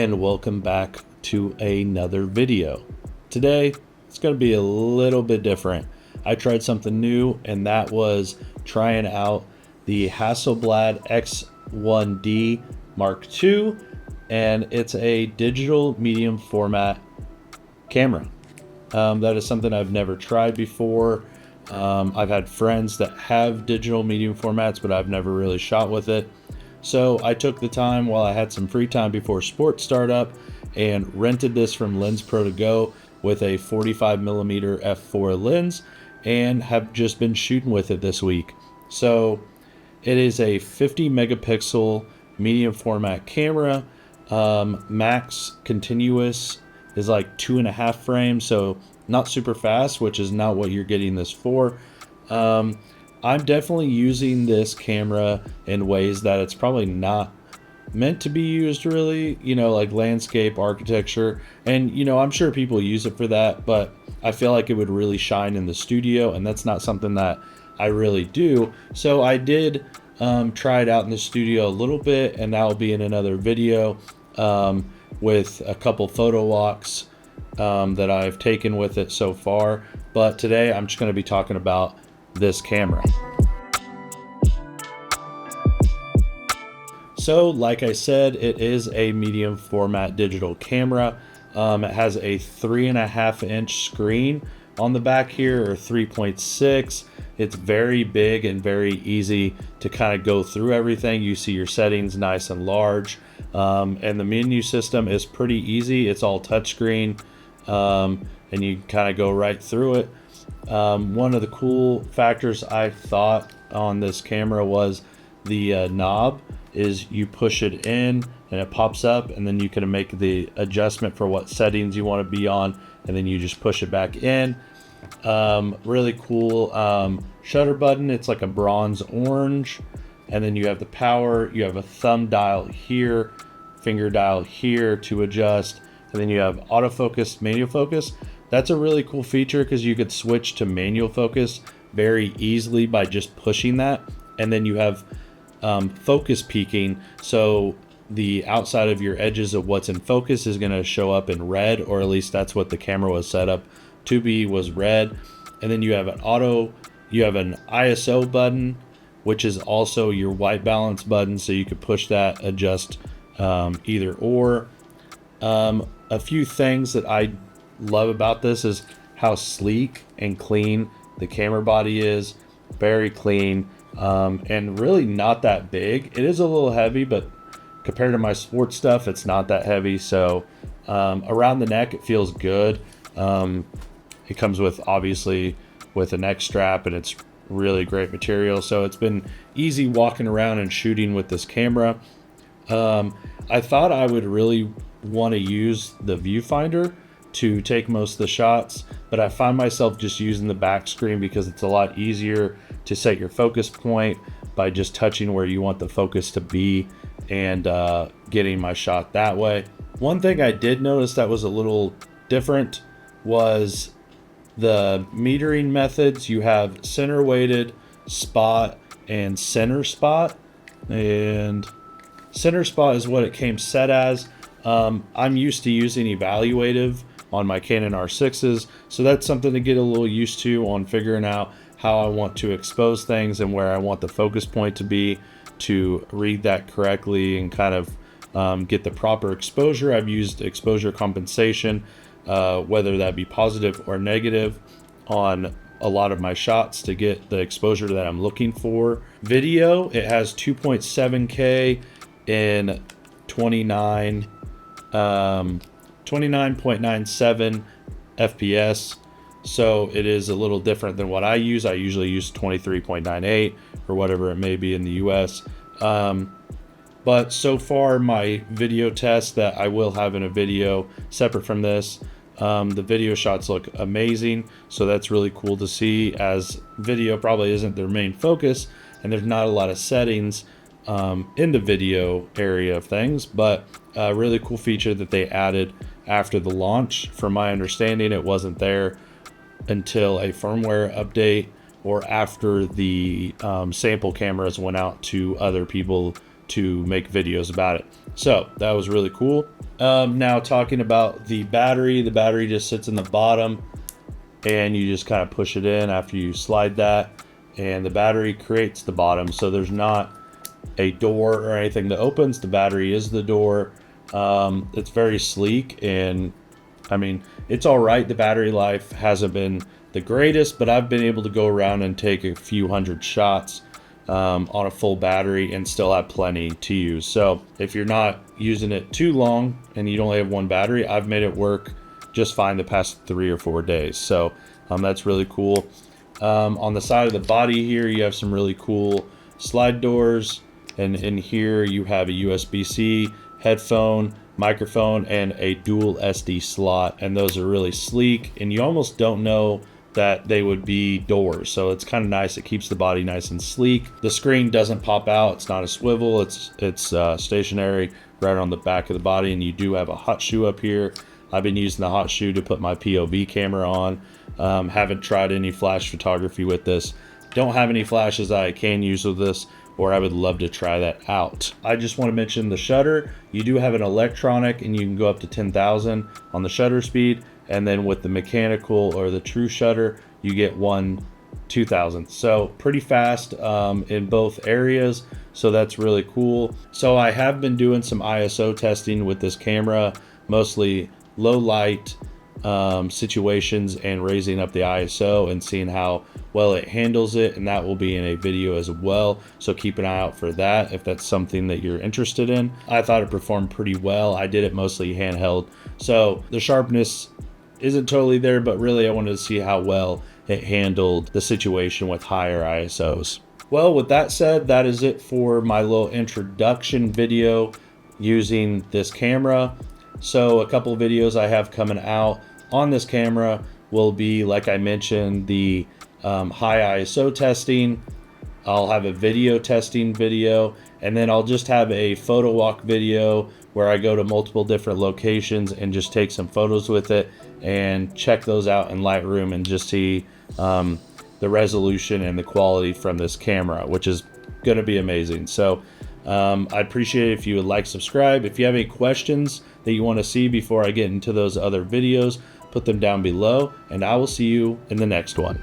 and welcome back to another video. Today it's going to be a little bit different. I tried something new, and that was trying out the Hasselblad X1dii Mark II, and it's a digital medium format camera. That is something I've never tried before. I've had friends that have digital medium formats, but I've never really shot with it. So I took the time while I had some free time before sports startup and rented this from Lens Pro to Go with a 45mm f4 lens, and have just been shooting with it this week. So it is a 50 megapixel medium format camera. Max continuous is like 2.5 frames, so not super fast, which is not what you're getting this for. I'm definitely using this camera in ways that it's probably not meant to be used, really, like landscape, architecture, and I'm sure people use it for that, but I feel like it would really shine in the studio, and that's not something that I really do. So I did try it out in the studio a little bit, and that will be in another video with a couple photo walks that I've taken with it so far. But today I'm just going to be talking about this camera. So like I said, it is a medium format digital camera. It has a 3.5-inch screen on the back here, or 3.6. It's very big and very easy to kind of go through everything. You see your settings nice and large, and the menu system is pretty easy. It's all touchscreen, and you kind of go right through it. One of the cool factors I thought on this camera was the knob. Is you push it in and it pops up, and then you can make the adjustment for what settings you want to be on, and then you just push it back in. Really cool shutter button. It's like a bronze orange, and then you have the power. You have a thumb dial here, finger dial here to adjust, and then you have autofocus, manual focus. That's a really cool feature because you could switch to manual focus very easily by just pushing that, and then you have focus peaking, so the outside of your edges of what's in focus is going to show up in red, or at least that's what the camera was set up to be, was red. And then you have an ISO button, which is also your white balance button, so you could push that, adjust either or. A few things that I love about this is how sleek and clean the camera body is. Very clean. And really not that big. It is a little heavy, but compared to my sports stuff, it's not that heavy. So around the neck, it feels good. It comes obviously with a neck strap, and it's really great material. So it's been easy walking around and shooting with this camera. I thought I would really want to use the viewfinder to take most of the shots, but I find myself just using the back screen because it's a lot easier to set your focus point by just touching where you want the focus to be and getting my shot that way. One thing I did notice that was a little different was the metering methods. You have center weighted, spot, and center spot, and center spot is what it came set as. I'm used to using evaluative on my Canon R6s, so that's something to get a little used to on figuring out how I want to expose things and where I want the focus point to be, to read that correctly and kind of get the proper exposure. I've used exposure compensation, whether that be positive or negative, on a lot of my shots to get the exposure that I'm looking for. Video, it has 2.7K in 29.97 FPS, so it is a little different than what I use. I usually use 23.98 or whatever it may be in the US. But so far, my video test that I will have in a video separate from this, the video shots look amazing, so that's really cool to see, as video probably isn't their main focus and there's not a lot of settings in the video area of things, but a really cool feature that they added after the launch. From my understanding, it wasn't there until a firmware update, or after the sample cameras went out to other people to make videos about it. So that was really cool. Now talking about the battery just sits in the bottom, and you just kind of push it in after you slide that, and the battery creates the bottom. So there's not a door or anything that opens. The battery is the door. It's very sleek, and I mean, it's all right. The battery life hasn't been the greatest, but I've been able to go around and take a few hundred shots on a full battery and still have plenty to use. So if you're not using it too long and you only have one battery, I've made it work just fine the past 3 or 4 days. So that's really cool. On the side of the body here, you have some really cool slide doors, and in here you have a USB-C, headphone, microphone, and a dual SD slot, and those are really sleek, and you almost don't know that they would be doors, so it's kind of nice. It keeps the body nice and sleek. The screen doesn't pop out. It's not a swivel. It's stationary right on the back of the body, and you do have a hot shoe up here. I've been using the hot shoe to put my POV camera on. Haven't tried any flash photography with this. Don't have any flashes I can use with this, or I would love to try that out. I just want to mention the shutter. You do have an electronic, and you can go up to 10,000 on the shutter speed. And then with the mechanical or the true shutter, you get 2,000. So pretty fast in both areas. So that's really cool. So I have been doing some ISO testing with this camera, mostly low light situations, and raising up the ISO and seeing how well it handles it, and that will be in a video as well, so keep an eye out for that if that's something that you're interested in. I thought it performed pretty well. I did it mostly handheld, so the sharpness isn't totally there, but really I wanted to see how well it handled the situation with higher ISOs. Well, with that said, that is it for my little introduction video using this camera. So a couple of videos I have coming out on this camera will be, like I mentioned, the high ISO testing. I'll have a video testing video, and then I'll just have a photo walk video where I go to multiple different locations and just take some photos with it and check those out in Lightroom and just see the resolution and the quality from this camera, which is going to be amazing. So I'd appreciate it if you would like, subscribe. If you have any questions that you want to see before I get into those other videos, put them down below, and I will see you in the next one.